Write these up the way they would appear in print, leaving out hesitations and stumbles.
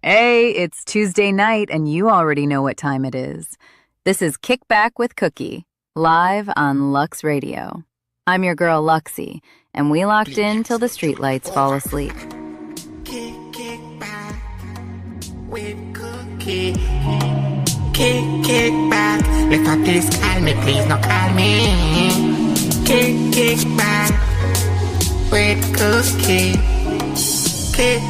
Hey, it's Tuesday night, and you already know what time it is. This is Kick Back with Cookie, live on Lux Radio. I'm your girl, Luxie, and we locked in till the streetlights fall asleep. Kick back with Cookie. Kick back. If I please call me, please not call me. Kick back with Cookie. Kick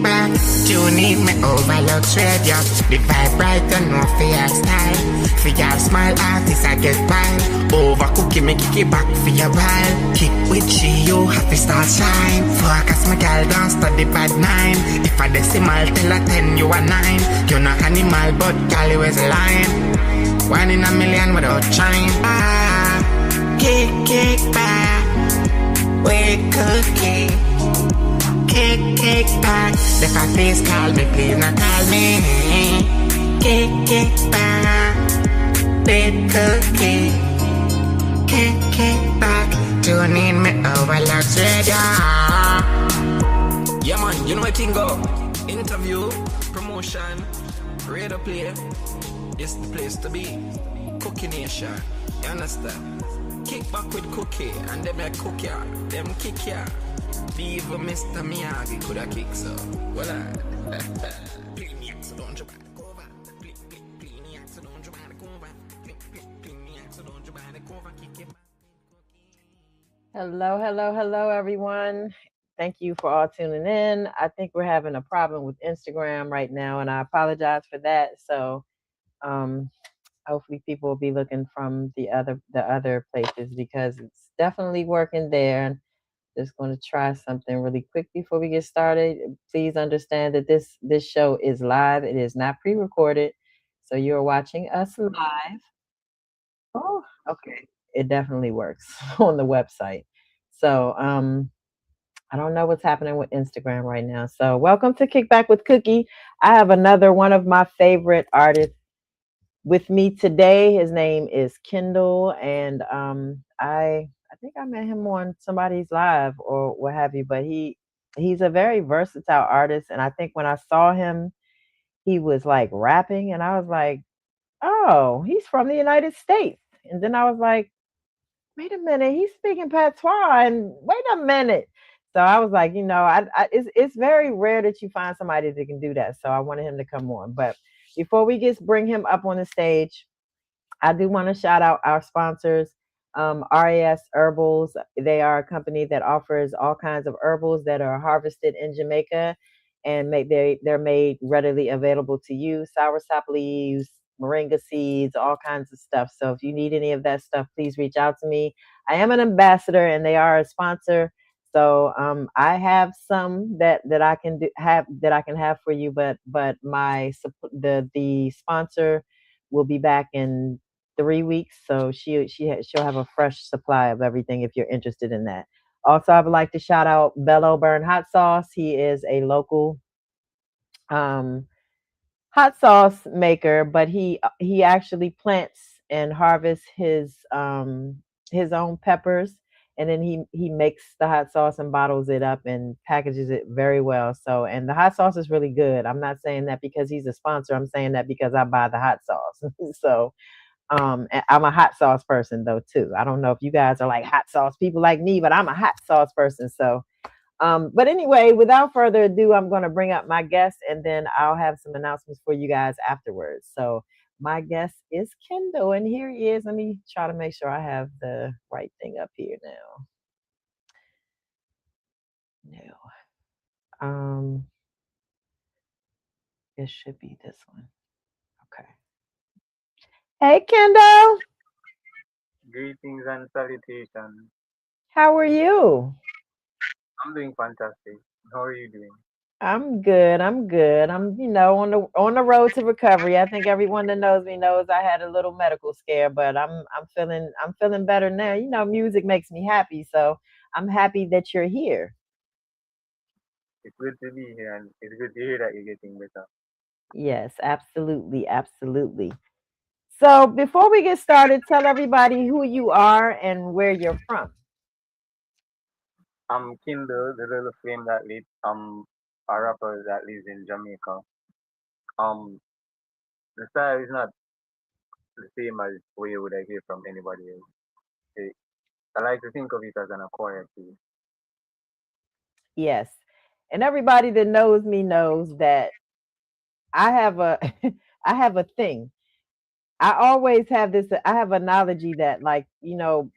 back. Tune in me overlooks radio. The vibe right and no for your style. For your small artist I get wild. Over Cookie me kick it back for your while. Kick with she you have to start shine. Focus my girl don't study bad 9. If I decimal tell her 10 you are 9. You're not animal but girl you is a lion. 1 in a million without trying. Kick back with Cookie. Kick back. If I please call me, please not call me. Kick back with Cookie. Kick back. Tune in me overlooks radio. Yeah man, you know what thing go. Interview, promotion, radio play. It's the place to be. Cookie Nation. You understand? Kick back with Cookie. And them a cook ya. Them kick ya. Even Mr. Miyagi could have kicked so. Well, play me so don't you buy the cover. Play me so don't you buy the cover. Play me so don't you buy the cover. Kick it back. Hello, everyone. Thank you for all tuning in. I think we're having a problem with Instagram right now, and I apologize for that. So, hopefully, people will be looking from the other places because it's definitely working there. Just going to try something really quick before we get started. Please understand that this show is live. It is not pre-recorded, so you're watching us live. Oh, okay. It definitely works on the website. So, I don't know what's happening with Instagram right now. So, welcome to Kickback with Cookie. I have another one of my favorite artists with me today. His name is KINDLE, and I think I met him on somebody's live or what have you. But he's a very versatile artist, and I think when I saw him, he was like rapping, and I was like, oh, he's from the United States. And then I was like, wait a minute, he's speaking patois, and wait a minute. So I was like, it's very rare that you find somebody that can do that. So I wanted him to come on. But before we just bring him up on the stage, I do want to shout out our sponsors, RAS Herbals. They are a company that offers all kinds of herbals that are harvested in Jamaica and they're made readily available to you. Soursop leaves, moringa seeds, all kinds of stuff. So if you need any of that stuff, please reach out to me. I am an ambassador and they are a sponsor. So I have some that I can have for you, but the sponsor will be back in 3 weeks, so she'll have a fresh supply of everything if you're interested in that. Also, I would like to shout out Bello Burn Hot Sauce. He is a local um, hot sauce maker, but he actually plants and harvests his own peppers, and then he makes the hot sauce and bottles it up and packages it very well. So, and the hot sauce is really good. I'm not saying that because he's a sponsor. I'm saying that because I buy the hot sauce. So and I'm a hot sauce person though too. I don't know if you guys are like hot sauce people like me, but I'm a hot sauce person. So but anyway, without further ado, I'm going to bring up my guest and then I'll have some announcements for you guys afterwards. So my guest is KINDLE, and here he is. Let me try to make sure I have the right thing up here now. No. It should be this one. Okay. Hey KINDLE, Greetings and salutations. how are you? I'm doing fantastic. How are you doing? I'm good. I'm good. I'm, on the road to recovery. I think everyone that knows me knows I had a little medical scare, but I'm feeling better now. Music makes me happy, so I'm happy that you're here. It's good to be here and it's good to hear that you're getting better. Yes, absolutely, absolutely. So before we get started, tell everybody who you are and where you're from. I'm Kindle, the little flame that lit, a rapper that lives in Jamaica. um the style is not the same as what you would hear from anybody else. Eh, I like to think of it as an acquired taste. Yes. And everybody that knows me knows that I have a I have a thing. I always have this. I have analogy that, like,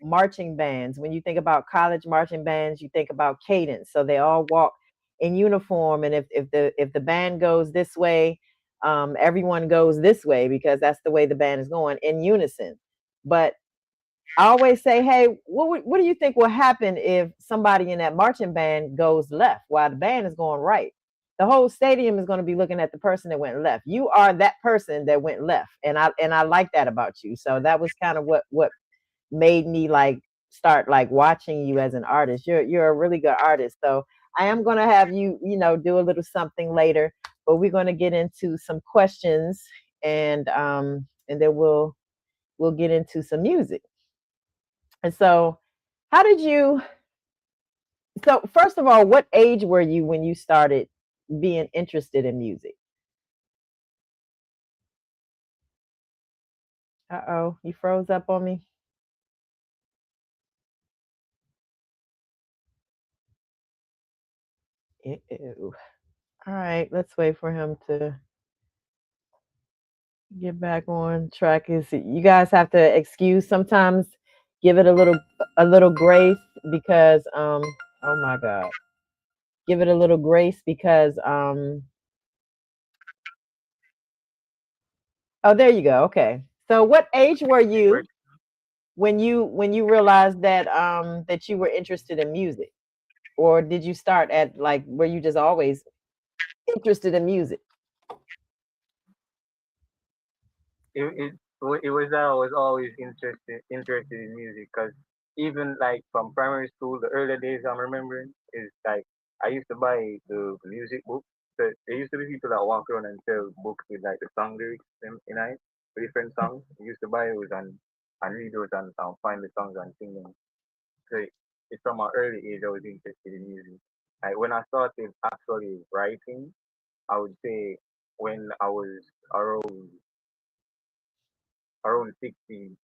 marching bands. When you think about college marching bands, you think about cadence. So they all walk in uniform, and if the band goes this way, everyone goes this way because that's the way the band is going in unison. But I always say, hey, what do you think will happen if somebody in that marching band goes left while the band is going right? The whole stadium is going to be looking at the person that went left. You are that person that went left, and I like that about you. So that was kind of what made me like start like watching you as an artist. You're a really good artist. So I am going to have you, do a little something later, but we're going to get into some questions, and then we'll get into some music. And so, how did you? So, first of all, what age were you when you started being interested in music? Uh-oh, you froze up on me. Ew. All right, let's wait for him to get back on track. Is you guys have to excuse sometimes? Give it a little grace because oh my god, give it a little grace because oh, there you go. Okay, so what age were It you works. when you realized that you were interested in music, or did you start at, like, were you just always interested in music? It was that I was always interested in music because even like from primary school, the early days I'm remembering is like I used to buy the music book. So there used to be people that walk around and sell books with like the song lyrics in it, for different songs. I used to buy those and read those and find the songs and sing them. So it's from an early age I was interested in music. Like when I started actually writing, I would say when I was around 16,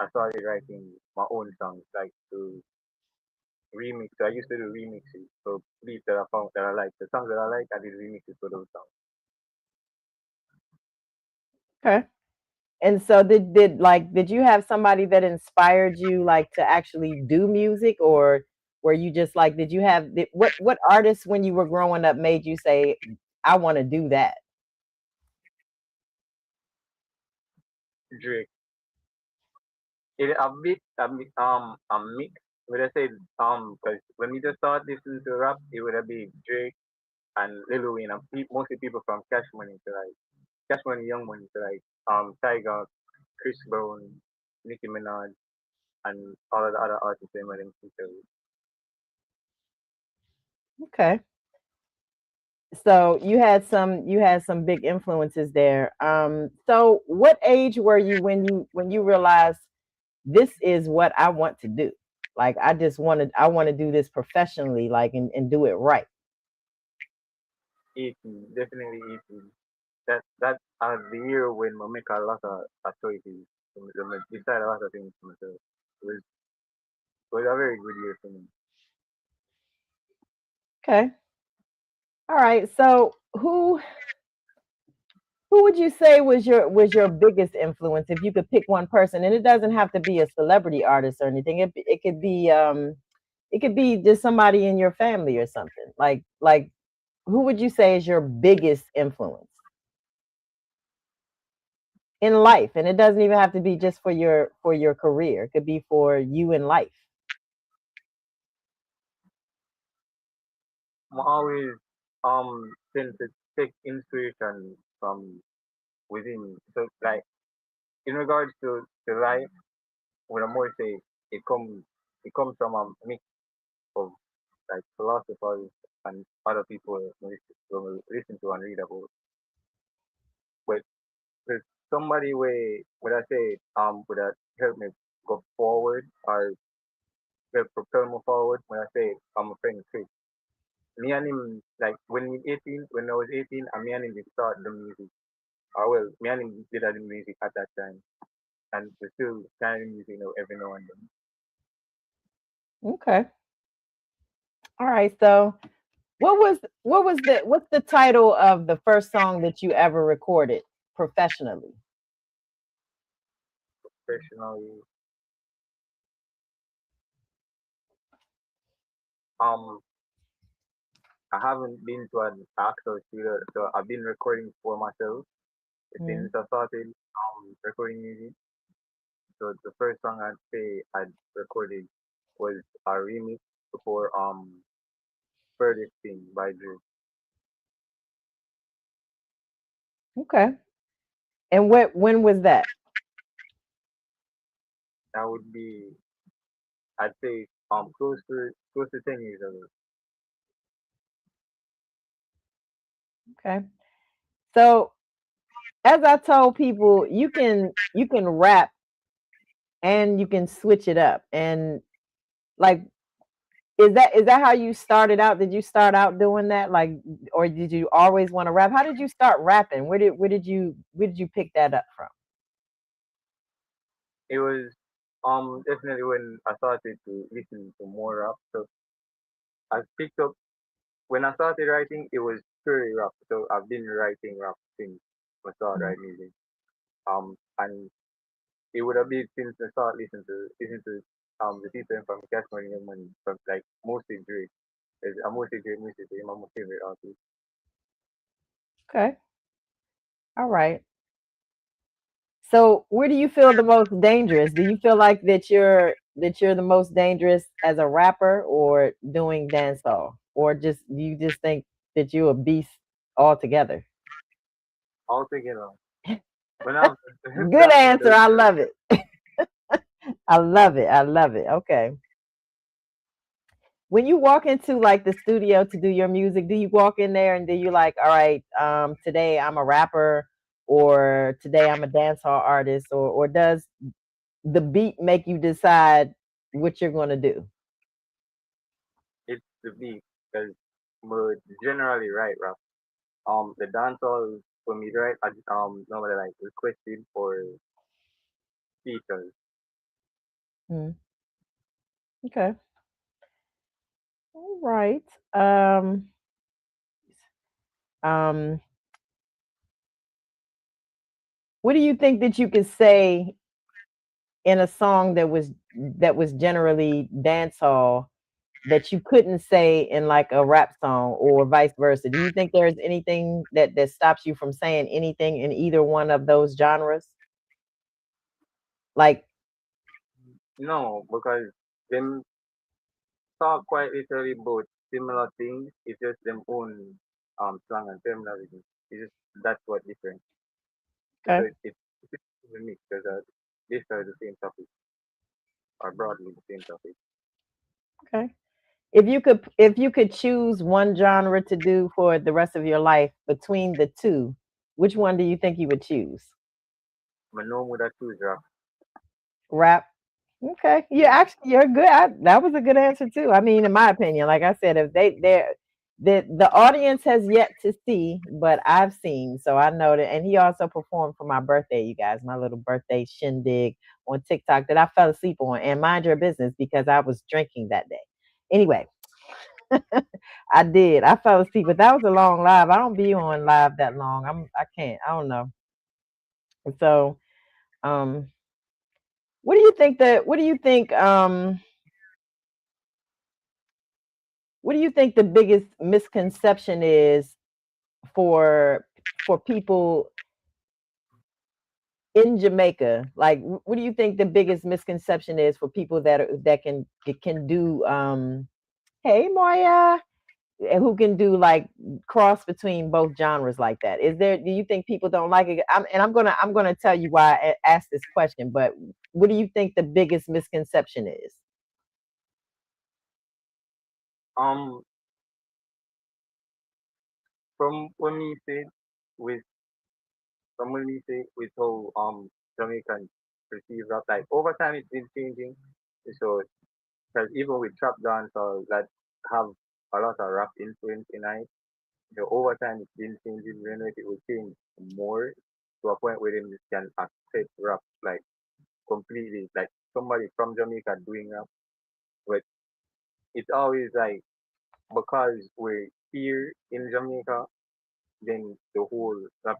I started writing my own songs, like to remix. I used to do remixes. So beats that I found that I like, the songs that I like, I did remixes for those songs. Okay. And so did you have somebody that inspired you, like, to actually do music, or were you just like, what artists when you were growing up made you say, I want to do that? Drake. It a mix. Would I say because when we just started listening to rap, it would have been Drake and Lil Wayne and mostly people from Cash Money to like Cash Money, Young Money to like Tiger, Chris Brown, Nicki Minaj, and all of the other artists they might feature with. Okay. So you had some big influences there. So what age were you when you realized this is what I want to do? Like, I want to do this professionally, like, and do it right. 18, definitely 18. That the year when I make a lot of choices. I decide a lot of things for myself. It was a very good year for me. Okay. All right. So who would you say was your biggest influence, if you could pick one person? And it doesn't have to be a celebrity artist or anything. It could be just somebody in your family or something. Like who would you say is your biggest influence in life? And it doesn't even have to be just for your career. It could be for you in life. I always tend to take inspiration from within me. So like in regards to life, what I'm more say it comes it comes from a mix of like philosophers and other people we listen to and read about. But there's somebody where would I say would that help me go forward or help propel me forward when I say I'm a friend Chris. me and him like when I was 18, and me and him did start the music. Well, me and him did the music at that time, and we still kind of music, every now and then. Okay. All right. So what's the title of the first song that you ever recorded professionally? Professionally, um, I haven't been to an actual studio, so I've been recording for myself Mm, since I started recording music. So the first song I'd say I'd recorded was a remix for Furthest Thing by Drew. okay. And when was that? That would be, I'd say, close to 10 years ago. Okay. So as I told people, you can rap and you can switch it up. And like, is that how you started out? Did you start out doing that? Like, or did you always want to rap? How did you start rapping? Where did you pick that up from? It was definitely when I started to listen to more rap. So I picked up when I started writing, it was purely rap. So I've been writing rap since I started Mm, writing music. And it would have been since I started listening to the people from Cash Money and Money from like mostly Drake. I'm mostly Drake music. He's my most favorite artist. okay. All right. So where do you feel the most dangerous? Do you feel like that you're the most dangerous as a rapper or doing dancehall? Or just do you just think that you're a beast altogether? Altogether, when I'm Good that answer. the I love it. I love it. I love it. Okay. When you walk into like the studio to do your music, do you walk in there and do you like, all right, today I'm a rapper or today I'm a dancehall artist or does the beat make you decide what you're going to do? it's the beat because we're generally right rap. The dancehall for me right, I normally like requested for features. Mm, okay. All right. Um, um, what do you think that you could say in a song that was generally dancehall that you couldn't say in like a rap song or vice versa? Do you think there's anything that stops you from saying anything in either one of those genres? Like, No, because them talk quite literally about similar things. It's just them own slang and terminology. It's just that's what different. So okay, it's unique because these are the same topic or broadly the same topic. okay. If you could choose one genre to do for the rest of your life between the two, which one do you think you would choose? But no more that choose rap. Rap. Okay. Yeah, Yeah. actually you're good. That was a good answer too. I mean, in my opinion, like I said, if they're the audience has yet to see, but I've seen, so I know that. And he also performed for my birthday, you guys, my little birthday shindig on TikTok that I fell asleep on. And mind your business because I was drinking that day. Anyway, I did. I fell asleep, but that was a long live. I don't be on live that long. I can't. I don't know. So, um, what do you think the biggest misconception is for people in Jamaica? Like, what do you think the biggest misconception is for people that can do hey Moya, who can do like cross between both genres like that? Do you think people don't like it? I'm gonna tell you why I asked this question, but what do you think the biggest misconception is? Um, from when we say with from when we say with how Jamaicans perceive rap, like over time it's been changing. So because even with trap dancers that have a lot of rap influence in it. So over time it's been changing. We know it will change more to a point where them can accept rap like completely, like somebody from Jamaica doing rap. But it's always like because we're here in Jamaica, then the whole rap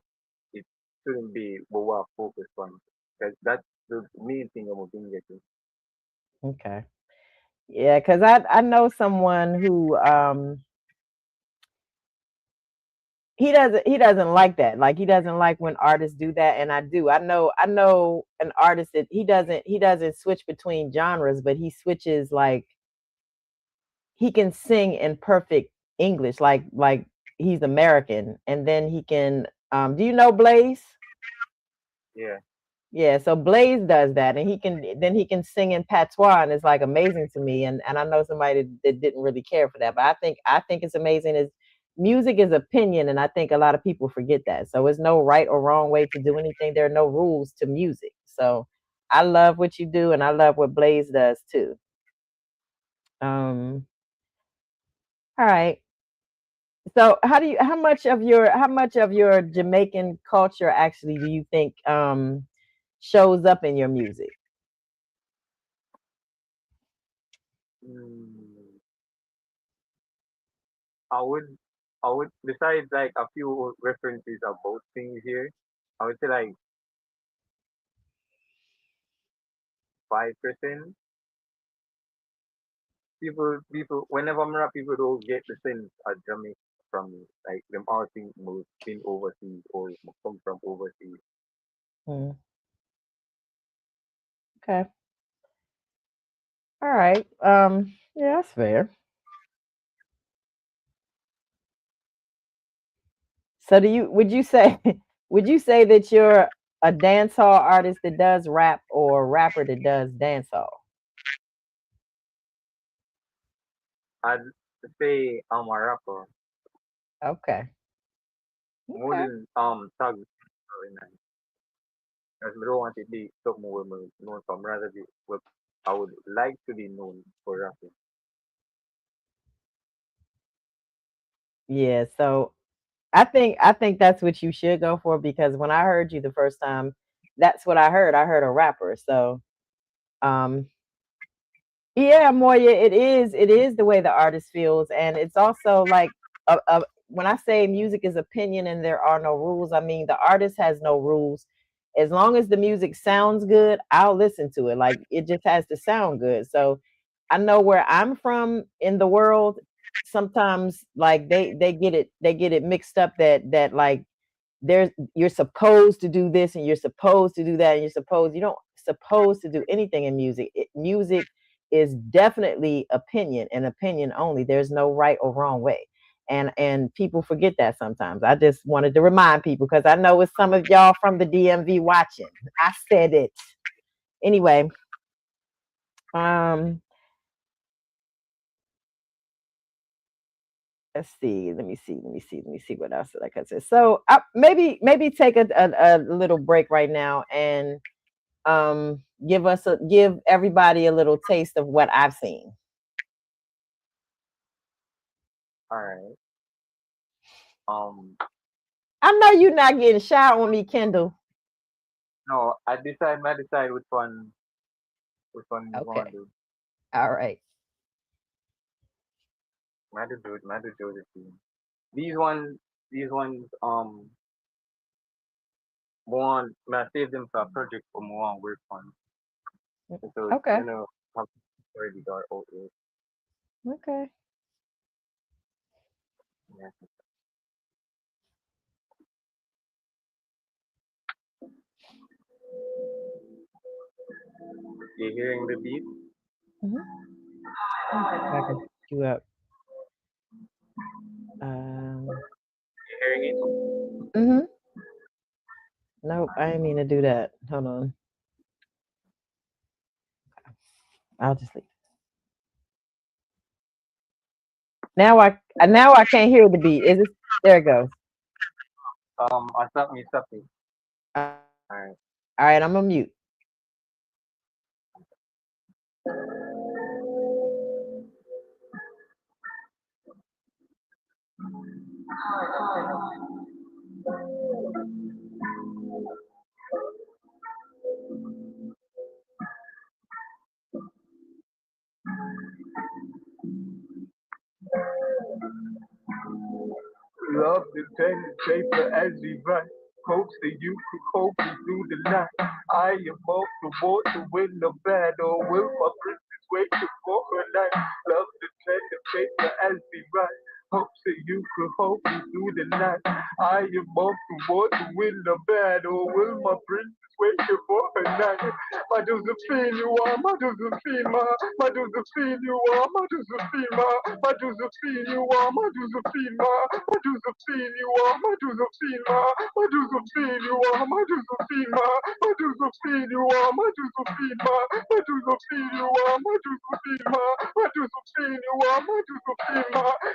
it shouldn't be what we're focused on. Because that's the main thing I'm being getting. Okay. Yeah, because I know someone who he doesn't like that. Like he doesn't like when artists do that, and I do. I know an artist that he doesn't switch between genres, but he switches like he can sing in perfect English, like he's American, and then he can. Do you know Blaze? Yeah. Yeah, so Blaze does that, and he can sing in patois, and it's like amazing to me. And I know somebody that didn't really care for that, but I think it's amazing. Is music is opinion, and I think a lot of people forget that. So there's no right or wrong way to do anything. There are no rules to music. So I love what you do, and I love what Blaze does too. All right. So how much of your Jamaican culture actually do you think shows up in your music? Mm, I would, I would, besides like a few references about things here, I would say like 5%. Whenever I'm rap, people don't get the sense of Jamaica from me. Like them all think most been overseas or come from overseas. Hmm, okay. All right. Yeah, that's fair. So would you say that you're a dancehall artist that does rap or a rapper that does dancehall? I'd say I'm a rapper Okay. more Okay. than tag. Because I don't want to be something where I'm known from rather be what I would like to be known for rapping. Yeah, so I think that's what you should go for because when I heard you the first time, that's what I heard. I heard a rapper. So um yeah, Moya, it is the way the artist feels, and it's also like when I say music is opinion and there are no rules, I mean the artist has no rules. As long as the music sounds good, I'll listen to it. Like it just has to sound good. So I know where I'm from in the world. Sometimes like they get it mixed up that like there's you're supposed to do this and you're supposed to do that and you don't supposed to do anything in music. Music is definitely opinion and opinion only. There's no right or wrong way, and people forget that sometimes. I just wanted to remind people because I know it's some of y'all from the DMV watching. I said it anyway. um let's see, let me see what else I could say. So maybe take a little break right now and give everybody a little taste of what I've seen. All right. Um, I know you're not getting shy on me, Kendall. no, I decide which one you want Okay. to do. All right. I do Josephine. These ones, these ones, more I save them for a project for more on work on. So, Okay. have already got out there. Okay. Yeah. You hearing the beat? Hmm. Let me see if I can put you up. Um. You hearing it? Hmm. Nope, I didn't mean to do that. Hold on. I'll just leave. Now I can't hear the beat. Is it? There it goes. I stop me. All right. All right. All right. I'm a mute. Love the pen and paper as we write. Hopes that you could hold me through the night. I am off the war to win the battle. Will my princess waiting for her night? Love the pen and paper as we write. Hopes that you could hold me through the night. I am off the war to win the battle. Will my princess waiting for her night? My Josephine, you are my Josephine, my Josephine, you are my Josephine, my Josephine, you are my Josephine, my Josephine, you are my Josephine, my Josephine, you are my Josephine, my Josephine, you are my Josephine, my Josephine, you are my Josephine, my Josephine, you are my Josephine,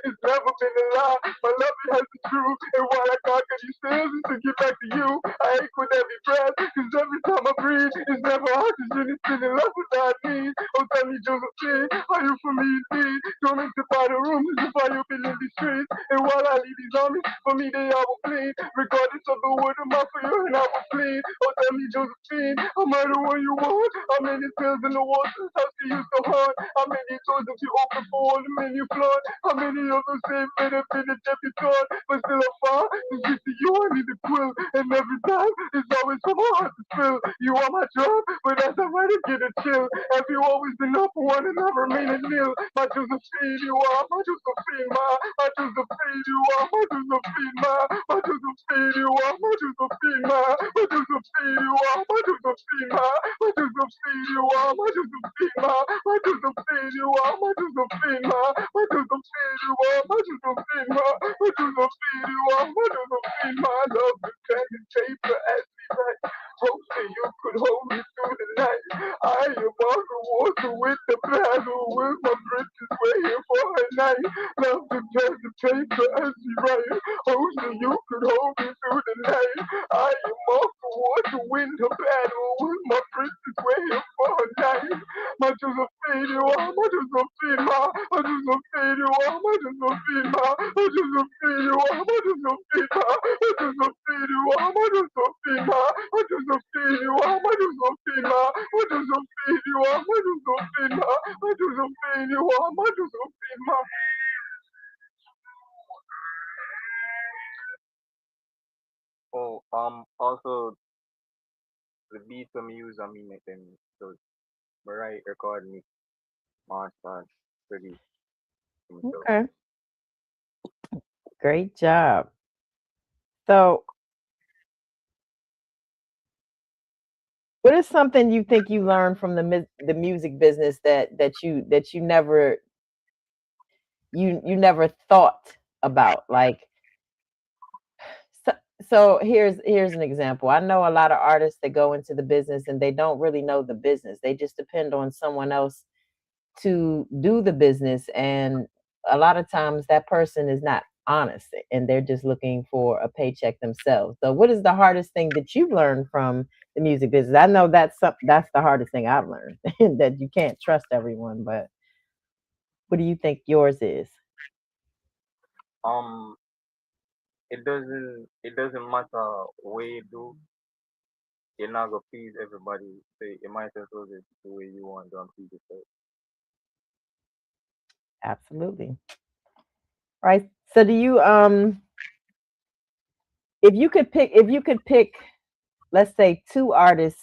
it's never been a lie, my love it has been true, and while I conquer these fears, to get back to you, I ache with every breath, cause every time I breathe, it's never oxygen, it's still in love without me. Oh, tell me, Josephine, are you for me indeed? Coming to buy the room, to fire up in the streets. And while I leave these armies, for me they all will clean. Regardless of the word of my fear, and I will clean. Oh, tell me, Josephine, I'm right the one you want. How many pills in the water, how she used to haunt? How many doors have you opened for all the men you flaunt? How many of them say benefit that you thought? But still I fall, to get to you, I need to quill. And every time, it's always so hard to fill. You are my job, but as I write it, get a chill. Have you always been up for one and I remain a nil? My Josephine, you are my Josephine, my Josephine, you are my Josephine, my Josephine, you are my Josephine, my Josephine, you are my Josephine, my Josephine, you are my Josephine, my Josephine, you are my Josephine, my Josephine, you are my Josephine, my Josephine, you are my Josephine, my love the pen and paper as we write. Hoping you could hold me through the night. I am on the water with the battle, with my princess waiting for her night. Love the pen and paper as we write. Hoping you could hold me through the night. I am off the water win the battle, with my princess waiting for her night. My Josephine, you are my Josephine, my Josephine, you are my Josephine, my Josephine, you are my Josephine, my Josephine, you are my Josephine, what does a feel you are? What does a feel? What does a feel you are? What does a feel? What does a feel you are? What does a feel? Oh, also the beat from use, I mean, it and so right record me, master, produce himself. Okay, great job. So, what is something you think you learned from the music business that you never you never thought about? Like, so, so here's an example. I know a lot of artists that go into the business and they don't really know the business. They just depend on someone else to do the business, and a lot of times that person is not honest and they're just looking for a paycheck themselves. So what is the hardest thing that you've learned from the music business? I know that's the hardest thing I've learned, that you can't trust everyone, but what do you think yours is? Um, it doesn't matter what you do, you're not gonna please everybody. So you might as well just do what you want to please yourself. Absolutely. Right. So do you if you could pick, let's say, two artists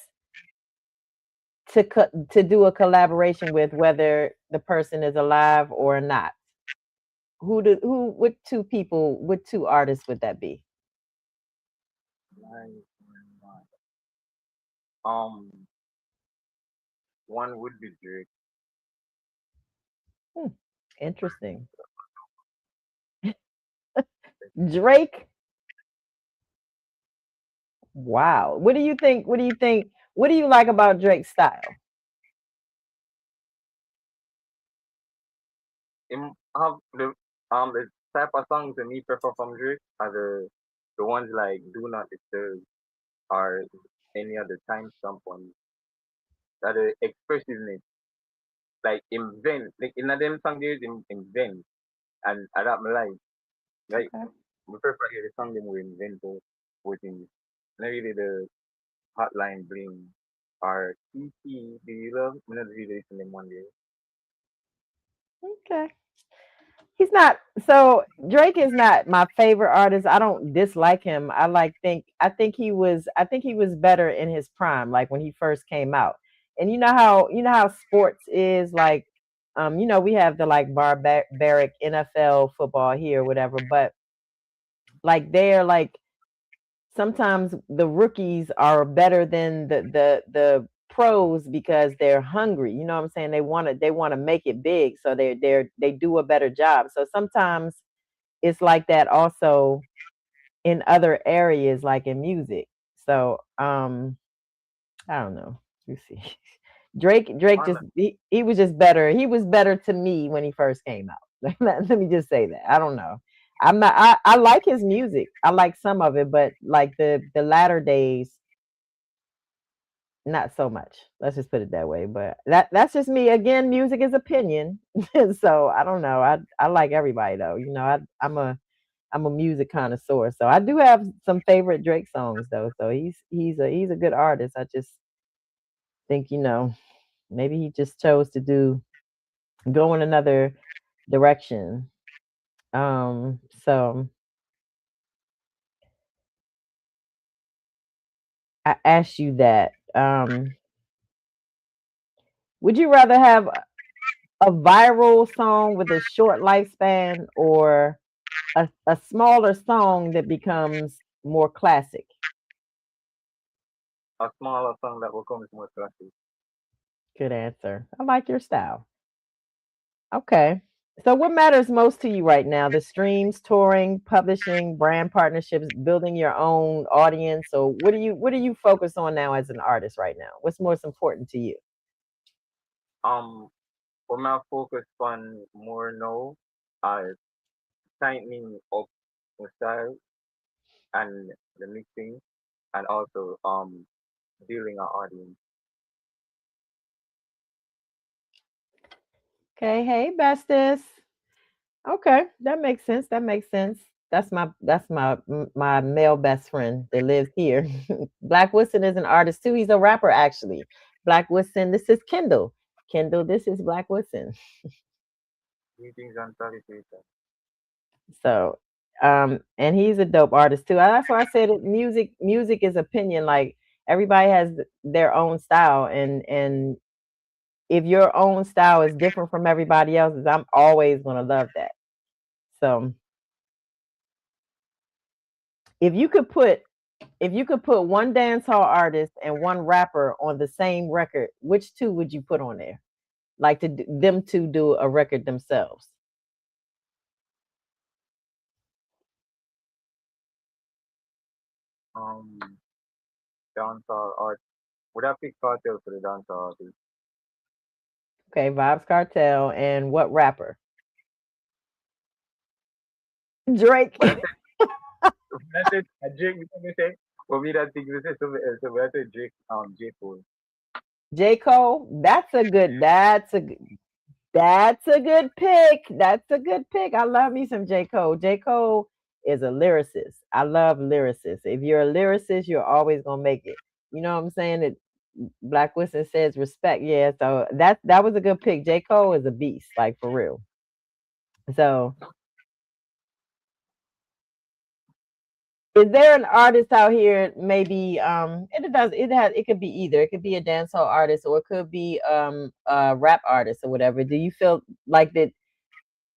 to do a collaboration with, whether the person is alive or not, what two people, what two artists would that be? Right. Um, one would be Drake. Hmm, interesting. Drake. Wow. What do you think? What do you think? What do you like about Drake's style? Have the type of songs that me prefer from Drake are the ones like Do Not Disturb or any other time stamp ones that are expressiveness, like invent, like in them song there's invent and adapt my life, right? Okay. we prefer hear the song them with Invento within maybe the Hotline Bling or TT. Do you love? I'm not really listen them one day. Okay. He's not so Drake is not my favorite artist. I don't dislike him. I think he was better in his prime, like when he first came out. And you know how sports is like we have the like barbaric NFL football here, whatever, but like they're like sometimes the rookies are better than the pros because they're hungry. You know what I'm saying? They want to make it big, so they do a better job. So sometimes it's like that also in other areas, like in music. So I don't know. You see, Drake On just he was just better. He was better to me when he first came out. Let me just say that. I don't know. I'm not. I like his music. I like some of it, but like the latter days, not so much. Let's just put it that way. But that's just me. Again, music is opinion. So I don't know. I like everybody though. I'm a music connoisseur. So I do have some favorite Drake songs though. So he's a good artist. I just think, maybe he just chose to go in another direction. So I asked you that. Would you rather have a viral song with a short lifespan or a smaller song that becomes more classic? a smaller song that will come with more classic. Good answer. I like your style. Okay. So what matters most to you right now? The streams, touring, publishing, brand partnerships, building your own audience. So what do you focus on now as an artist right now? What's most important to you? Um, for my focus on more now, uh, tightening up the style and the mixing, and also building our audience. Okay, hey bestest. Okay, that makes sense. That makes sense. That's my male best friend that lives here. Black Wilson is an artist too. He's a rapper actually. Black Wilson, this is Kindle. Kindle, this is Black Wilson. Meetings and salutations. So, and he's a dope artist too. That's why I said it. Music is opinion. Like everybody has their own style, and if your own style is different from everybody else's, I'm always gonna love that. So, if you could put if you could put one dancehall artist and one rapper on the same record, which two would you put on there? Like them to do a record themselves. Um, dancehall art. Would I pick cartel for the dancehall artist? Okay, Vibes Cartel and what rapper? Drake. But I said, when I said Drake, because I say, for me that thing, we said something else. So when I said Drake, J. Cole. J. Cole. That's a good pick. That's a good pick. I love me some J. Cole. J. Cole is a lyricist. I love lyricists. If you're a lyricist, you're always gonna make it. You know what I'm saying? It Black Wilson says respect. Yeah, so that was a good pick. J. Cole is a beast, like for real. So is there an artist out here maybe it could be either. It could be a dancehall artist or it could be a rap artist or whatever. Do you feel like that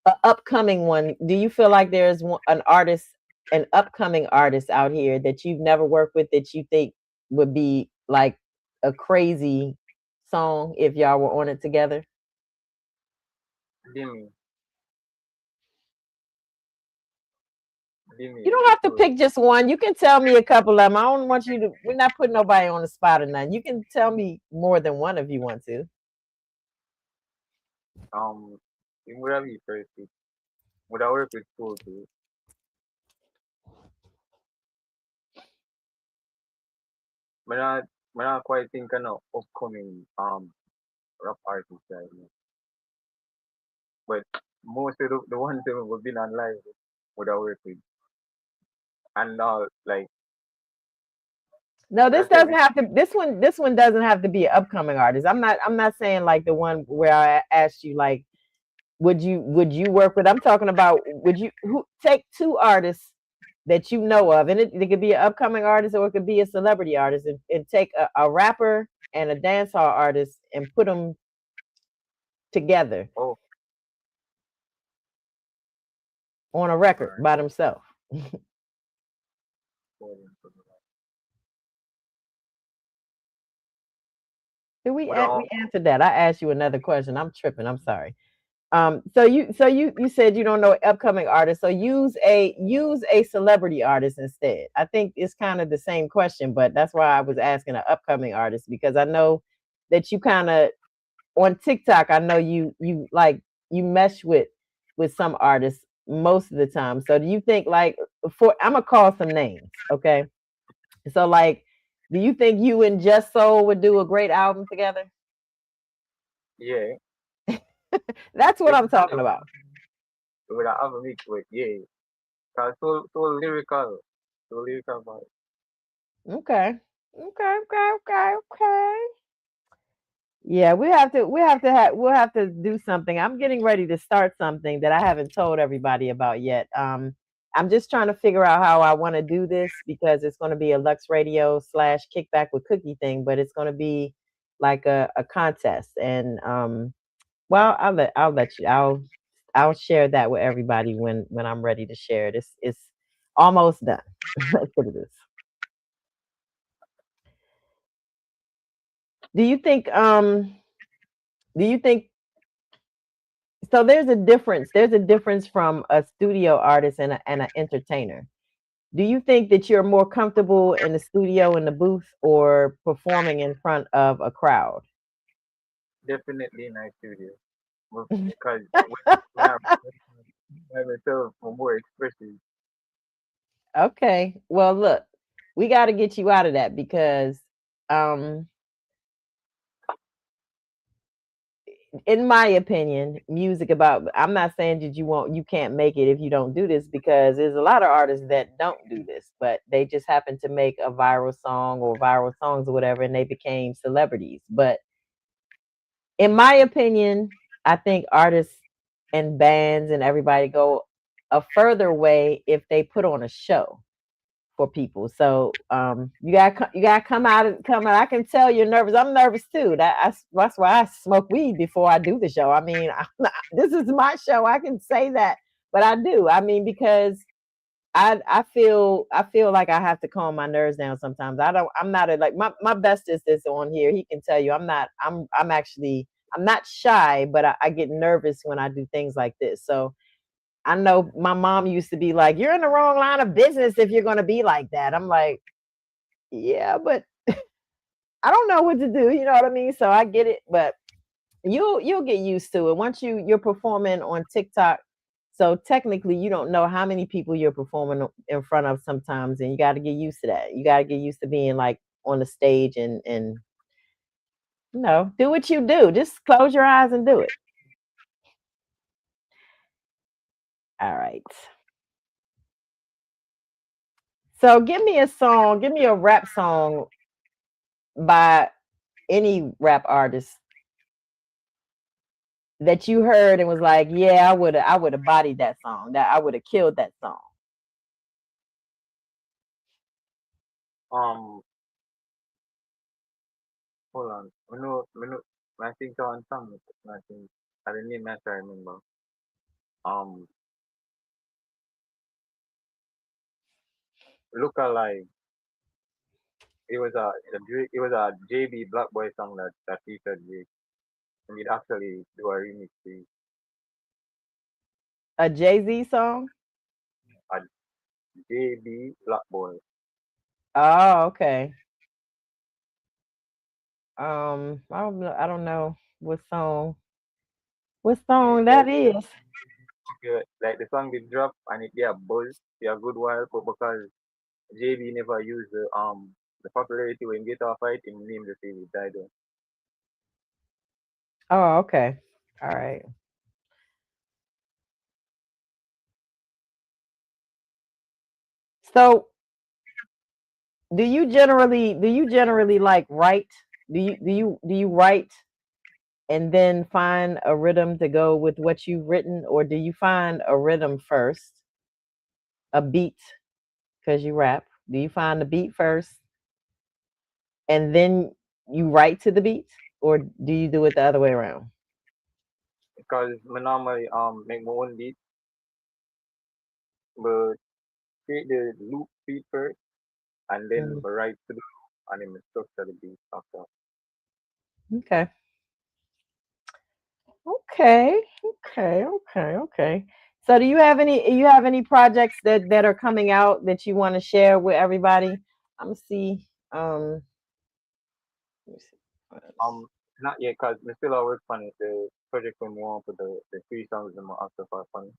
a upcoming one, do you feel like there's an upcoming artist out here that you've never worked with that you think would be like a crazy song if y'all were on it together? Dimi, Dimi, You don't the have to tour. pick just one. You can tell me a couple of them. I don't want you to. We're not putting nobody on the spot or nothing. You can tell me more than one if you want to. It would have been first. Would I work with school too? But I not quite think of no upcoming rap artists right now. But most of the ones that would be on live would I work with. and all like No, this let's say doesn't have to. This one doesn't have to be an upcoming artist. I'm not saying like the one where I asked you like, would you work with? I'm talking about would you who take two artists that you know of, and it could be an upcoming artist or it could be a celebrity artist, and take a rapper and a dancehall artist and put them together oh on a record alright. by themselves. Did we But we answered that? I asked you another question. I'm tripping. I'm sorry. So you said you don't know upcoming artists. So use a celebrity artist instead. I think it's kind of the same question, but that's why I was asking an upcoming artist because I know that you kind of on TikTok. I know you like you mesh with some artists most of the time. So do you think like for I'm gonna call some names, okay? So like, do you think you and Just Soul would do a great album together? yeah, That's what I'm definitely talking about. would I have a mix with yeah. Cause so lyrical about Okay. Okay, okay, okay, okay. Yeah, we'll have to do something. I'm getting ready to start something that I haven't told everybody about yet. I'm just trying to figure out how I want to do this because it's going to be a Lux Radio slash kickback with cookie thing, but it's going to be like a contest. And well, I'll let you I'll share that with everybody when I'm ready to share it. It's almost done. Let's put it this. Do you think do you think so there's a difference from a studio artist and an entertainer. Do you think that you're more comfortable in the studio in the booth or performing in front of a crowd? definitely in my studio. Because when I by myself for more expressive. Okay. Well, look, we got to get you out of that because um in my opinion, music about I'm not saying that you can't make it if you don't do this because there's a lot of artists that don't do this, but they just happen to make a viral song or viral songs or whatever and they became celebrities. But in my opinion, I think artists and bands and everybody go a further way if they put on a show for people. So you gotta come out. I can tell you're nervous. I'm nervous too. That's why I smoke weed before I do the show. I mean, this is my show. I can say that, but I do. I mean, because I feel like I have to calm my nerves down sometimes. I'm not like my bestest is on here. He can tell you I'm actually I'm not shy, but I get nervous when I do things like this. So I know my mom used to be like, "You're in the wrong line of business if you're going to be like that." I'm like, "Yeah, but I don't know what to do." You know what I mean? So I get it, but you'll get used to it once you're performing on TikTok. So technically, you don't know how many people you're performing in front of sometimes, and you got to get used to that. You got to get used to being like on the stage and do what you do. Just close your eyes and do it. All right. So give me a song. Give me a rap song by any rap artist that you heard and was like, yeah, I would have bodied that song. That I would have killed that song. Um hold on. I think on some I think I didn't name I remember. Um Look Alive. It was a J.B. Black Boy song that featured Drake. And it actually do a remix to A Jay-Z song? a J.B. Black Boy. Oh, okay. I don't know what song that Like is. like the song did drop and it get a buzz for a good while, but because JB never used the popularity when get off fight him name the favorite title. Oh, okay. All right. So, do you generally like write? Do you write and then find a rhythm to go with what you've written, or do you find a rhythm first, a beat, because you rap? Do you find the beat first and then you write to the beat, or do you do it the other way around? because me normally make my own beat, but create the loop beat first, and then Mhm. me write to the loop, and then me structure the beat after. Okay. Okay. Okay. So do you have any projects that are coming out that you want to share with everybody? I'm gonna see. Let me see. Um, Not yet, cause me still a work on it. The project we want for the three songs in my after for fun.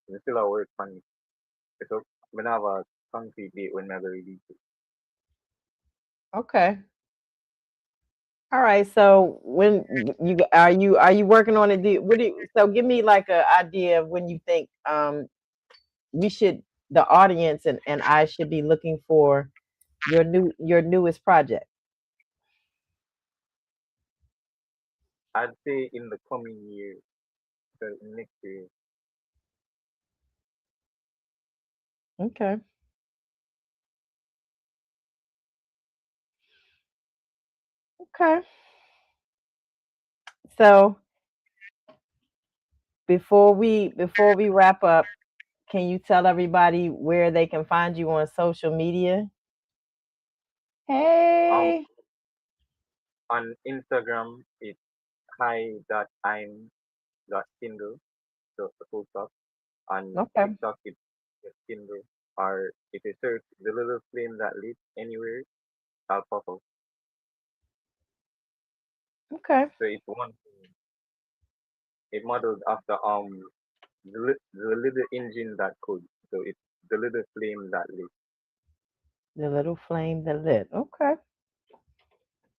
Me still a work on it. So me not have a concrete date when me go release it. Okay. All right. So when you working on it? So give me like an idea of when you think we should the audience and I should be looking for your newest project. I'd say in the coming year, so next year. Okay. Okay. So before we wrap up, can you tell everybody where they can find you on social media? Um, Hey. on Instagram it's hi.im.kindle, so the full stop. On Okay. TikTok it's Kindle, or if you search the little flame that lit anywhere, I'll pop up. Okay. So it's one it modeled after the little engine that could. So it's the little flame that lit. The little flame that lit. Okay.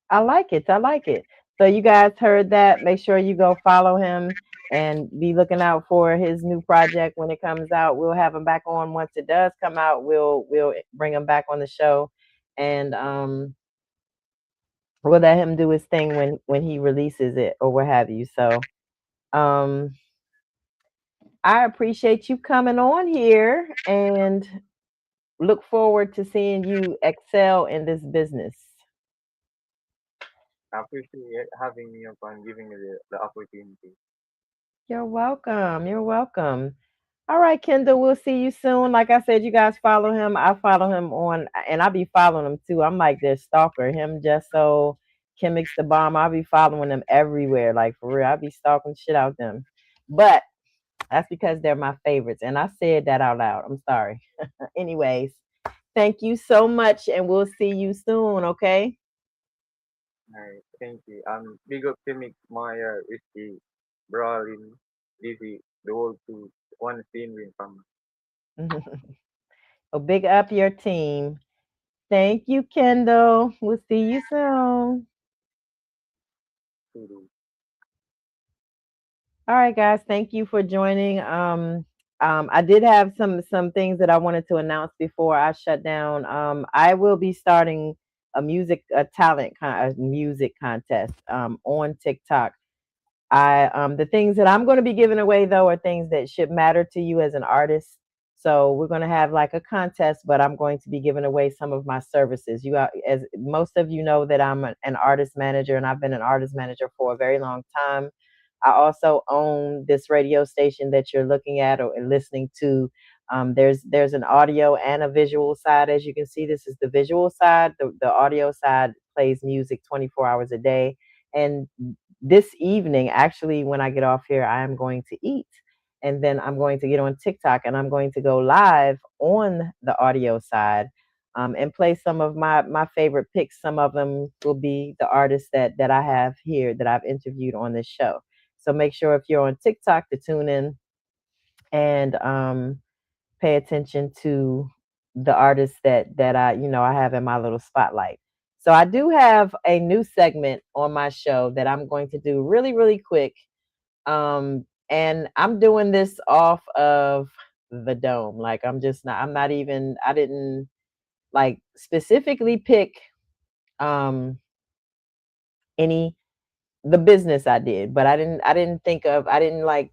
I like it. I like it. So you guys heard that. Make sure you go follow him and be looking out for his new project when it comes out. We'll have him back on once it does come out. We'll bring him back on the show, and we'll let him do his thing when he releases it or what have you. So um, I appreciate you coming on here and look forward to seeing you excel in this business. I appreciate having me up and giving me the opportunity. You're welcome. You're welcome. All right, Kendall, we'll see you soon. Like I said, you guys follow him. I follow him on, and I'll be following him too. I'm like their stalker. Him, Just So, Chemix the Bomb. I'll be following them everywhere. Like for real, I'll be stalking shit out them. But that's because they're my favorites. And I said that out loud. I'm sorry. Anyways, thank you so much, and we'll see you soon, okay? Alright, thank you. Big up to Mix Maya, Risky, Brawling, Dizzy, the whole two, one scene win from Well, big up your team. Thank you, Kendall. We'll see you soon. Tudu. All right, guys. Thank you for joining. I did have some things that I wanted to announce before I shut down. I will be starting a music contest on TikTok. The things that I'm going to be giving away though are things that should matter to you as an artist. So we're going to have like a contest, but I'm going to be giving away some of my services. As most of you know, that I'm an artist manager, and I've been an artist manager for a very long time. I also own this radio station that you're looking at or listening to. There's an audio and a visual side. As you can see, this is the visual side. The audio side plays music 24 hours a day. And this evening, actually, when I get off here, I am going to eat. And then I'm going to get on TikTok and I'm going to go live on the audio side, and play some of my favorite picks. Some of them will be the artists that I have here that I've interviewed on this show. So make sure if you're on TikTok to tune in and pay attention to the artists that I have in my little spotlight. So I do have a new segment on my show that I'm going to do really, really quick. And I'm doing this off of the dome. Like I'm not even, I didn't like specifically pick um any the business I did, but I didn't think of, I didn't like,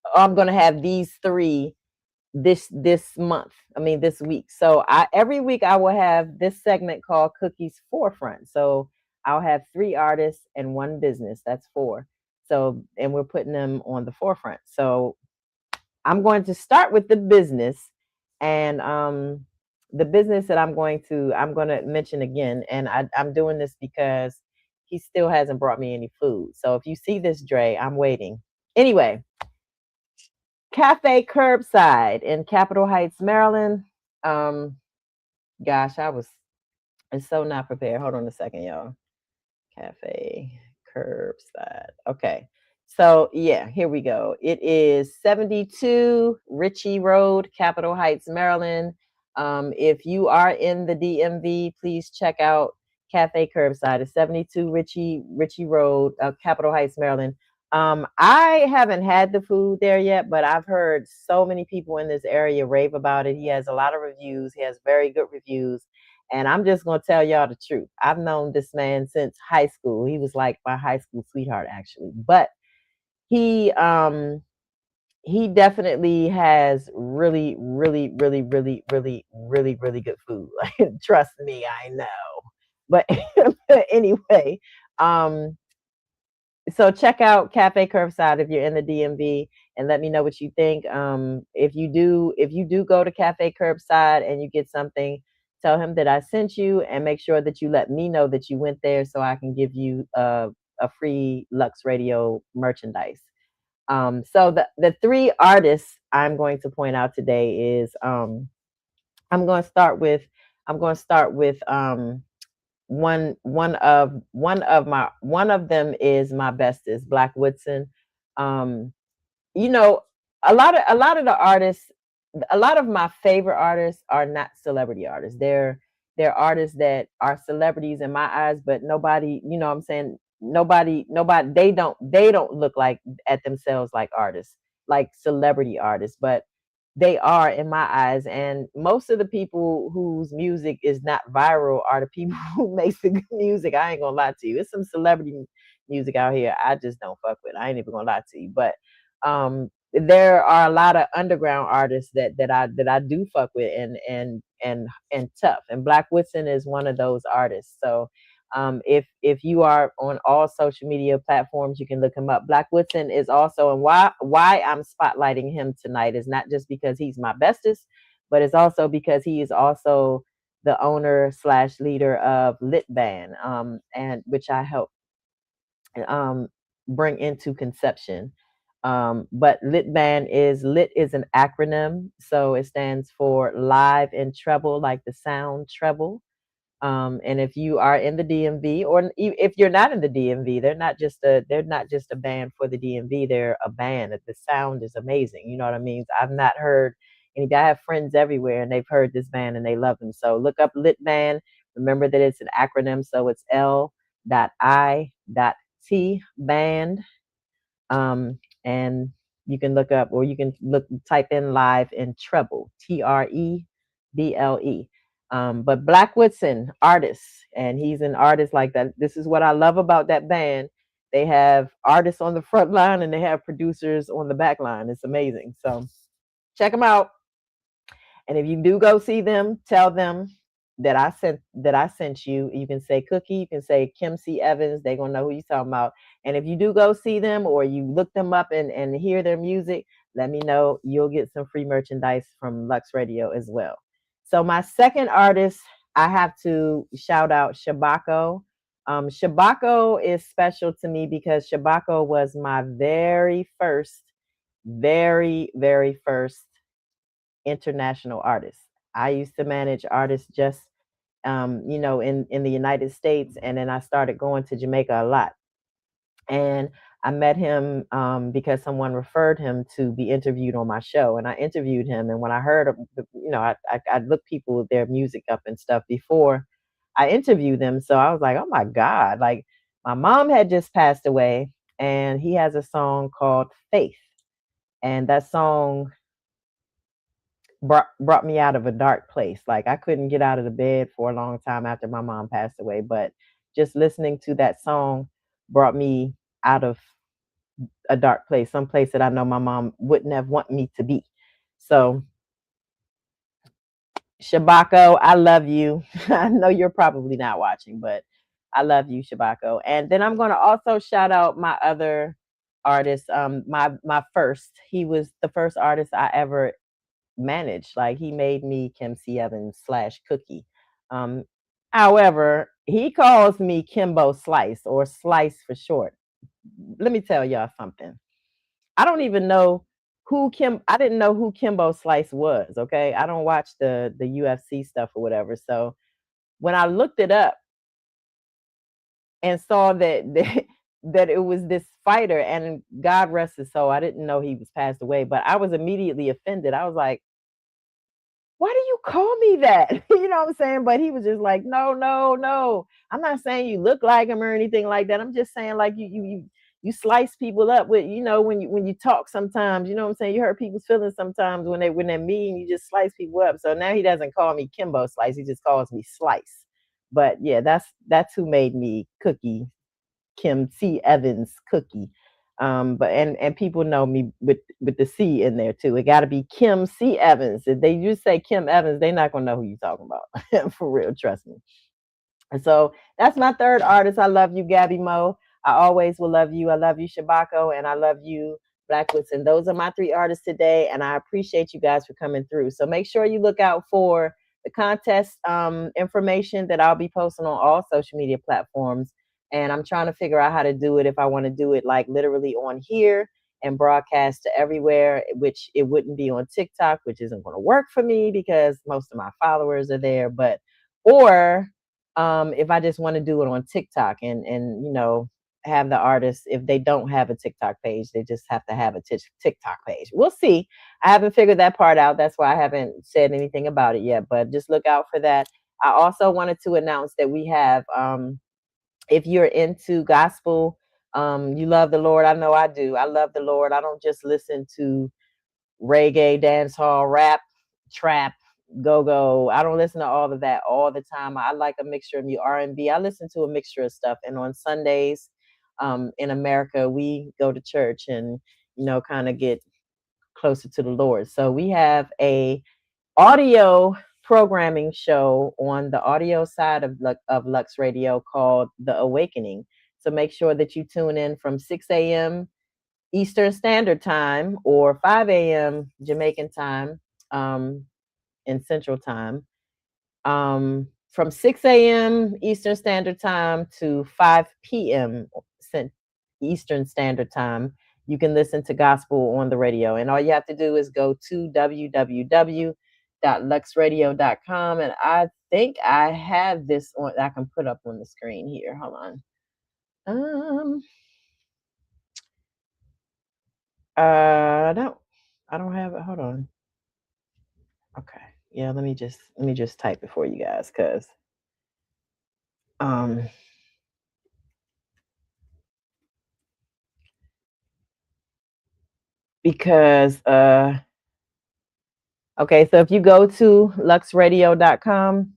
oh, I'm gonna have these three this month. I mean this week. So I every week I will have this segment called Cookies Forefront. So I'll have three artists and one business. That's four. So and we're putting them on the forefront. So I'm going to start with the business, and the business that I'm going to mention again, and I'm doing this because he still hasn't brought me any food. So if you see this, Dre, I'm waiting. Anyway, Cafe Curbside in Capitol Heights, Maryland. Um, gosh, I was so not prepared. Hold on a second, y'all. Cafe Curbside. Okay. So yeah, here we go. It is 72 Ritchie Road, Capitol Heights, Maryland. If you are in the DMV, please check out Cafe Curbside. It's 72 Ritchie Road, Capitol Heights, Maryland. I haven't had the food there yet, but I've heard so many people in this area rave about it. He has a lot of reviews. He has very good reviews. And I'm just going to tell y'all the truth. I've known this man since high school. He was like my high school sweetheart, actually. But he definitely has really, really, really, really, really, really, really good food. Like, trust me, I know. But anyway, um, so check out Cafe Curbside if you're in the DMV, and let me know what you think. If you do go to Cafe Curbside and you get something, tell him that I sent you, and make sure that you let me know that you went there so I can give you a free Lux Radio merchandise. So the three artists I'm going to point out today is I'm going to start with I'm going to start with one of them is my bestest, Black Woodson. Um, you know, a lot of the artists, a lot of my favorite artists are not celebrity artists. They're artists that are celebrities in my eyes, but nobody, you know what I'm saying? Nobody they don't look like at themselves like artists, like celebrity artists, but they are in my eyes. And most of the people whose music is not viral are the people who make the good music. I ain't gonna lie to you. It's some celebrity music out here I just don't fuck with. I ain't even gonna lie to you. But there are a lot of underground artists that I do fuck with, and tough. And Black Woodson is one of those artists. So if you are on all social media platforms, you can look him up. Black Woodson is also, and why I'm spotlighting him tonight is not just because he's my bestest, but it's also because he is also the owner slash leader of Lit Band, and which I help um, bring into conception. But lit is an acronym, so it stands for live and treble, like the sound treble. And if you are in the DMV, or if you're not in the DMV, they're not just a band for the DMV. They're a band. The sound is amazing. You know what I mean? I've not heard any. I have friends everywhere, and they've heard this band and they love them. So look up Lit Band. Remember that it's an acronym, so it's L.I.T band. And you can look up, or you can type in live and treble, TREBLE. But Black Woodson, artist, and he's an artist like that. This is what I love about that band. They have artists on the front line and they have producers on the back line. It's amazing. So check them out. And if you do go see them, tell them that I sent you. You can say Cookie, you can say Kim C. Evans. They're gonna know who you're talking about. And if you do go see them, or you look them up and hear their music, let me know. You'll get some free merchandise from Lux Radio as well. So my second artist, I have to shout out Shabako. Shabako is special to me because Shabako was my very first international artists. I used to manage artists just, in the United States, and then I started going to Jamaica a lot. And I met him because someone referred him to be interviewed on my show, and I interviewed him. And when I heard, I looked people their music up and stuff before I interviewed them. So I was like, oh my God, like my mom had just passed away, and he has a song called Faith, and that song brought me out of a dark place. Like I couldn't get out of the bed for a long time after my mom passed away, but just listening to that song brought me out of a dark place, some place that I know my mom wouldn't have want me to be. So Shabako, I love you. I know you're probably not watching, but I love you, Shabako. And then I'm going to also shout out my other artist. My first. He was the first artist I ever managed. Like he made me Kim C. Evans / Cookie. Um, However, he calls me Kimbo Slice or Slice for short. Let me tell y'all something. I don't even know I didn't know who Kimbo Slice was, okay? I don't watch the UFC stuff or whatever. So when I looked it up and saw that it was this fighter, and God rest his soul, I didn't know he was passed away, but I was immediately offended. I was like, why do you call me that? You know what I'm saying? But he was just like, no, no, no. I'm not saying you look like him or anything like that. I'm just saying like you slice people up with, you know, when you talk sometimes, you know what I'm saying? You hurt people's feelings sometimes when they're mean, you just slice people up. So now he doesn't call me Kimbo Slice, he just calls me Slice. But yeah, that's who made me Cookie, Kim C. Evans Cookie. But and people know me with the C in there too. It got to be Kim C. Evans. If they just say Kim Evans, they're not gonna know who you're talking about. For real, trust me. And so that's my third artist. I love you, Gabby Mo. I always will love you. I love you, Shabako, and I love you, Blackwoods. And those are my three artists today. And I appreciate you guys for coming through. So make sure you look out for the contest information that I'll be posting on all social media platforms. And I'm trying to figure out how to do it if I want to do it like literally on here and broadcast to everywhere, which it wouldn't be on TikTok, which isn't going to work for me because most of my followers are there. But or if I just want to do it on TikTok and you know have the artists, if they don't have a TikTok page, they just have to have a TikTok page. We'll see. I haven't figured that part out. That's why I haven't said anything about it yet. But just look out for that. I also wanted to announce that we have, if you're into gospel, you love the Lord. I know I do. I love the Lord. I don't just listen to reggae, dancehall, rap, trap, go-go. I don't listen to all of that all the time. I like a mixture of R&B. I listen to a mixture of stuff. And on Sundays, in America, we go to church and, you know, kind of get closer to the Lord. So we have a audio programming show on the audio side of Lux Radio called The Awakening. So make sure that you tune in from 6 a.m. Eastern Standard Time or 5 a.m. Jamaican time, in Central Time, from 6 a.m. Eastern Standard Time to 5 p.m. Eastern Standard Time. You can listen to gospel on the radio. And all you have to do is go to www.luxradio.com. And I think I have this on, I can put up on the screen here. Hold on. No, I don't have it. Hold on. Okay. Yeah, let me just type it for you guys, um because okay, so if you go to luxradio.com,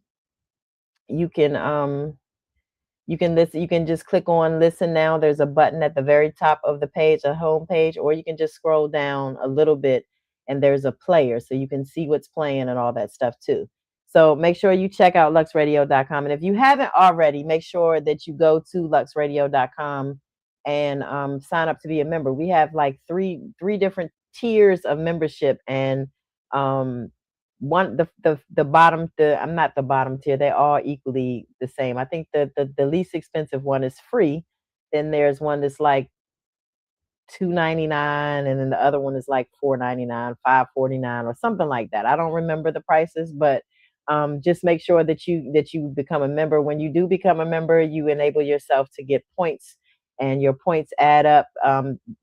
you can listen. You can just click on listen now. There's a button at the very top of the page, a home page, or you can just scroll down a little bit and there's a player so you can see what's playing and all that stuff too. So make sure you check out luxradio.com. And if you haven't already, make sure that you go to luxradio.com and sign up to be a member. We have like three different tiers of membership, and one the bottom, I'm not the bottom tier, they're all equally the same. I think the least expensive one is free. Then there's one that's like $2.99, and then the other one is like $4.99, $5.49, or something like that. I don't remember the prices, but just make sure that you become a member. When you do become a member, you enable yourself to get points, and your points add up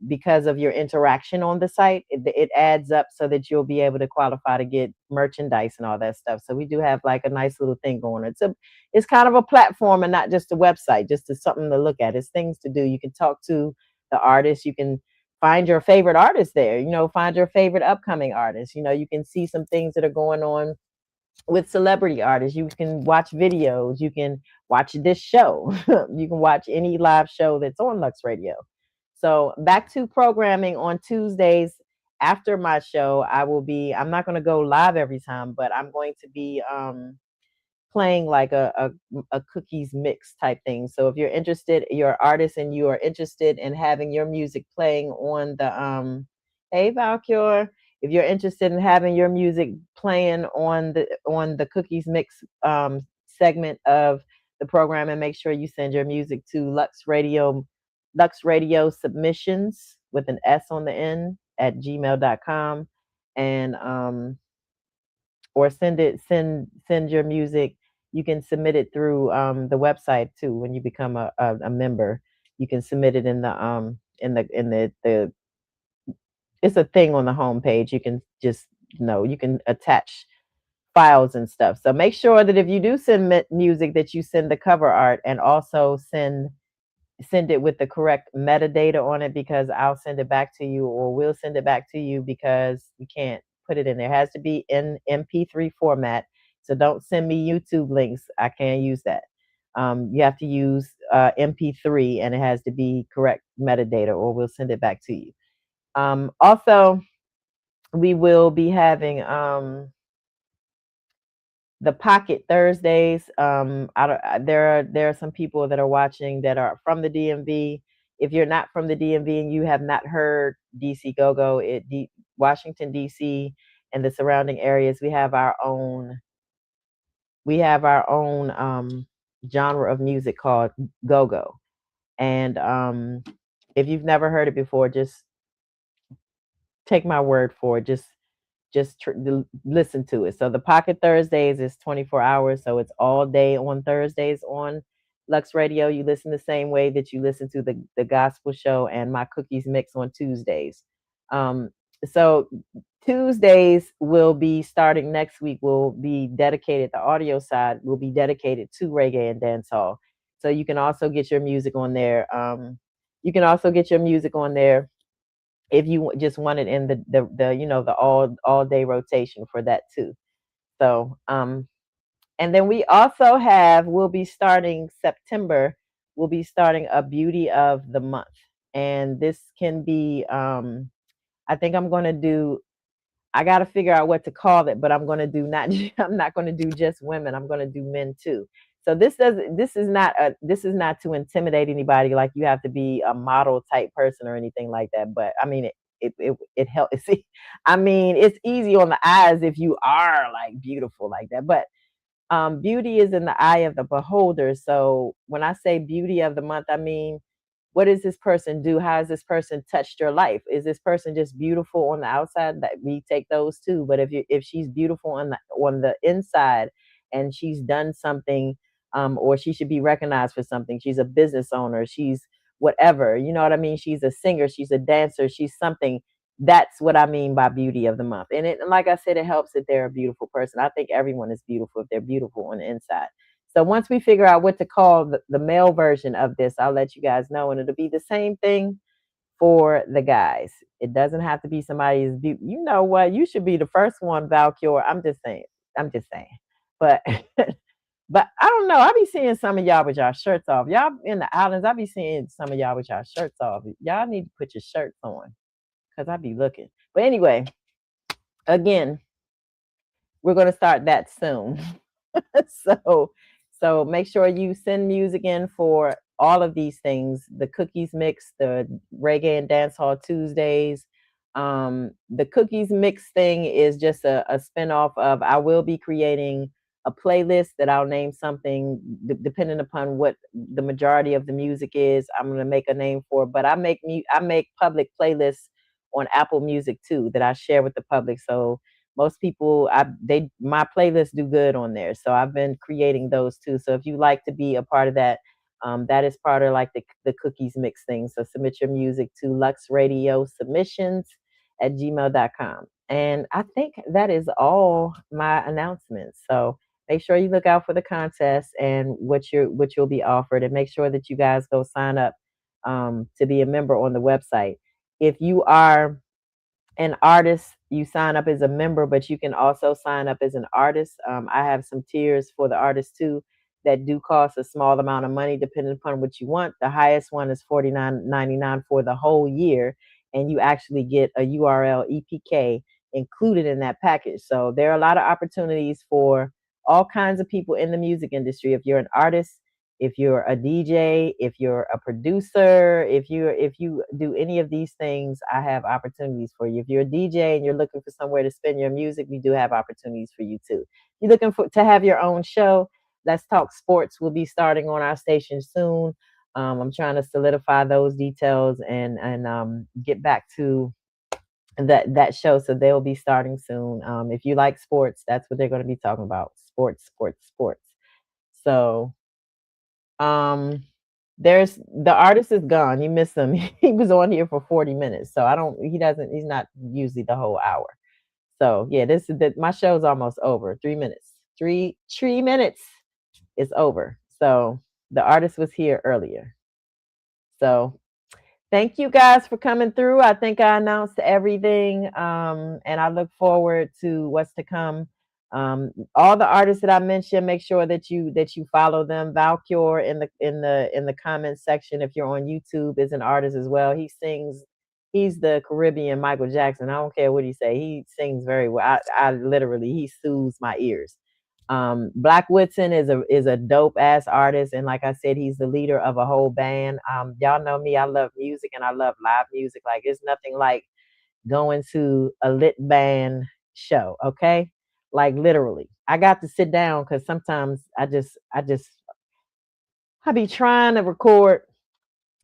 because of your interaction on the site. It adds up so that you'll be able to qualify to get merchandise and all that stuff. So we do have like a nice little thing going on. It's kind of a platform and not just a website, just as something to look at. It's things to do. You can talk to the artist. You can find your favorite artist there. Find your favorite upcoming artist. You can see some things that are going on with celebrity artists. You can watch videos. You can watch this show. You can watch any live show that's on Lux Radio. So back to programming on Tuesdays after my show. I'm not going to go live every time, but I'm going to be playing like a cookies mix type thing. So if you're an artist and you are interested in having your music playing on the hey Valcure, if you're interested in having your music playing on the cookies mix segment of the program, and make sure you send your music to Lux Radio Submissions with an S on the end at gmail.com, and or send your music. You can submit it through the website too. When you become a member, you can submit it in the it's a thing on the homepage. You can just you can attach files and stuff. So make sure that if you do send music, that you send the cover art, and also send it with the correct metadata on it, because I'll send it back to you, or we'll send it back to you, because you can't put it in there. It has to be in MP3 format. So don't send me YouTube links. I can't use that. You have to use MP3, and it has to be correct metadata, or we'll send it back to you. Also, we will be having the Pocket Thursdays. There are some people that are watching that are from the DMV. If you're not from the DMV and you have not heard DC Go Go, Washington DC and the surrounding areas, we have our own genre of music called Go Go. And if you've never heard it before, just take my word for it. Just listen to it. So the Pocket Thursdays is 24 hours. So it's all day on Thursdays on Lux Radio. You listen the same way that you listen to the gospel show and my cookies mix on Tuesdays. So Tuesdays will be starting next week, will be dedicated, the audio side will be dedicated to reggae and dancehall. So you can also get your music on there. You can also get your music on there if you just want it in the all day rotation for that too. So and then we'll be starting September, we'll be starting a beauty of the month. And this can be I think I got to figure out what to call it, but I'm going to do not I'm not going to do just women. I'm going to do men too. So this is not to intimidate anybody, like you have to be a model type person or anything like that. But I mean, it helps. I mean, it's easy on the eyes if you are like beautiful like that. But beauty is in the eye of the beholder. So when I say beauty of the month, I mean, what does this person do? How has this person touched your life? Is this person just beautiful on the outside? That we take those too. But if she's beautiful on the inside, and she's done something, or she should be recognized for something. She's a business owner. She's whatever. You know what I mean? She's a singer. She's a dancer. She's something. That's what I mean by beauty of the month. And like I said, it helps if they're a beautiful person. I think everyone is beautiful if they're beautiful on the inside. So once we figure out what to call the male version of this, I'll let you guys know, and it'll be the same thing for the guys. It doesn't have to be somebody's beauty. You know what? You should be the first one, Valcure. I'm just saying. I'm just saying. But but I don't know. I be seeing some of y'all with y'all shirts off. Y'all in the islands, I be seeing some of y'all with y'all shirts off. Y'all need to put your shirts on, because I be looking. But anyway, again, we're gonna start that soon. so so make sure you send music in for all of these things: the cookies mix, the reggae and dancehall Tuesdays. The cookies mix thing is just a spin-off of, I will be creating a playlist that I'll name something depending upon what the majority of the music is. I'm going to make a name for it, but I make public playlists on Apple Music too that I share with the public. So most people, my playlists do good on there. So I've been creating those too. So if you like to be a part of that, that is part of like the cookies mix thing. So submit your music to luxradiosubmissions@gmail.com. And I think that is all my announcements. So make sure you look out for the contest and what you'll be offered, and make sure that you guys go sign up to be a member on the website. If you are an artist, you sign up as a member, but you can also sign up as an artist. I have some tiers for the artists too that do cost a small amount of money depending upon what you want. The highest one is $49.99 for the whole year, and you actually get a URL EPK included in that package. So there are a lot of opportunities for all kinds of people in the music industry. If you're an artist, if you're a DJ, if you're a producer, if you do any of these things, I have opportunities for you. If you're a DJ and you're looking for somewhere to spin your music, we do have opportunities for you too. If you're looking for to have your own show, Let's Talk Sports will be starting on our station soon. I'm trying to solidify those details and get back to that show. So they'll be starting soon. If you like sports, that's what they're going to be talking about. Sports, sports, sports. So um, there's the artist is gone. You miss him. He was on here for 40 minutes. So I don't he doesn't he's not usually the whole hour. So yeah, this is my show's almost over. 3 minutes. Three minutes is over. So the artist was here earlier. So thank you guys for coming through. I think I announced everything, and I look forward to what's to come. All the artists that I mentioned, make sure that you follow them. Valcure in the comments section. If you're on YouTube, is an artist as well. He sings. He's the Caribbean Michael Jackson. I don't care what he say. He sings very well. I literally he soothes my ears. Black Woodson is a dope ass artist, and like I said, he's the leader of a whole band. Y'all know me, I love music and I love live music. Like it's nothing like going to a lit band show, okay? Like literally. I got to sit down because sometimes I be trying to record,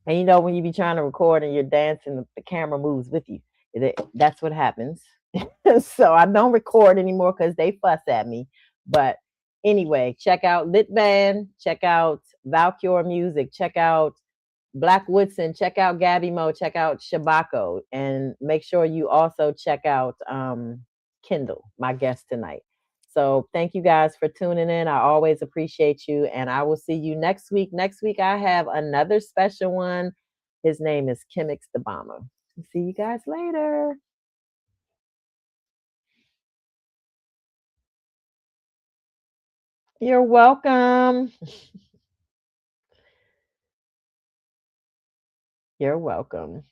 and you know when you be trying to record and you're dancing, the camera moves with you. That's what happens. So I don't record anymore because they fuss at me. But anyway, check out Lit Band, check out Valcure Music, check out Black Woodson, check out Gabby Mo, check out Shabako, and make sure you also check out Kindle, my guest tonight. So thank you guys for tuning in. I always appreciate you, and I will see you next week. Next week I have another special one. His name is Kimix the Bomber. See you guys later. You're welcome. You're welcome.